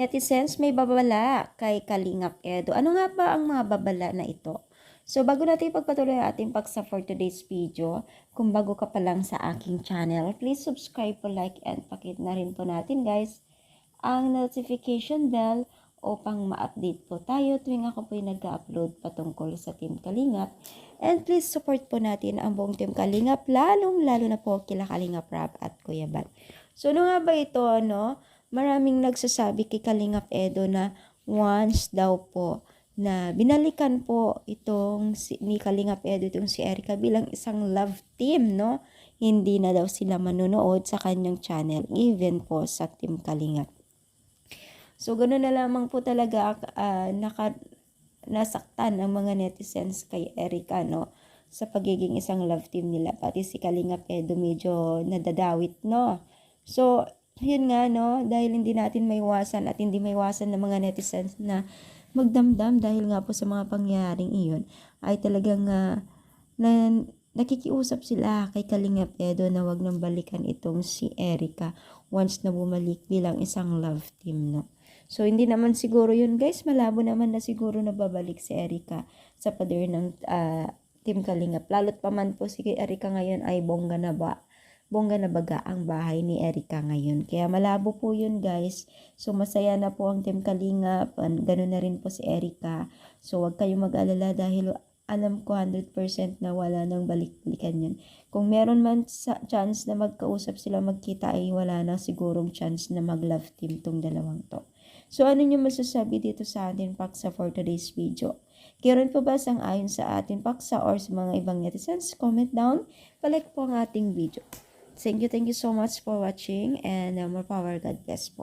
Netizens, may babala kay Kalingap Edo. Ano nga ba ang mga babala na ito? So, bago natin ipagpatuloy ang ating paksa for today's video, kung bago ka pa lang sa aking channel, please subscribe po, like, and pakit na rin po natin guys ang notification bell upang ma-update po tayo tuwing ako po yung nag-upload patungkol sa Team Kalingap. And please support po natin ang buong Team Kalingap, lalong-lalo na po kila Kalingap Rab at Kuya Bat. So, ano nga ba ito, no? Maraming nagsasabi kay Kalingap Edo na once daw po na binalikan po itong ni Kalingap Edo, itong si Erica bilang isang love team, no? Hindi na daw sila manonood sa kanyang channel, even po sa Team Kalingap. So, ganoon na lamang po talaga nasaktan ang mga netizens kay Erica, no? Sa pagiging isang love team nila. Pati si Kalingap Edo medyo nadadawit, no? So, yun nga, no? Dahil hindi natin maiwasan at hindi maiwasan ng mga netizens na magdamdam dahil nga po sa mga pangyayaring iyon, ay talagang nakikiusap sila kay Kalingap Edo na wag nang balikan itong si Erica once na bumalik bilang isang love team, no? So, hindi naman siguro yun, guys. Malabo naman na siguro na babalik si Erica sa pader ng Team Kalingap. Lalo't pa man po si Erica ngayon ay bongga na baga ang bahay ni Erica ngayon. Kaya malabo po yun, guys. So, masaya na po ang Team Kalingap. Ganun na rin po si Erica. So, wag kayong mag-alala dahil alam ko 100% na wala nang balik-balikan yun. Kung meron man chance na magkausap sila, magkita, ay wala na sigurong chance na mag-love team tong dalawang to. So, ano nyo masasabi dito sa atin paksa for today's video? Karon po ba sang-ayon sa atin paksa or sa mga ibang netizens? Comment down. Palike po ang ating video. Thank you so much for watching and more power. God bless po.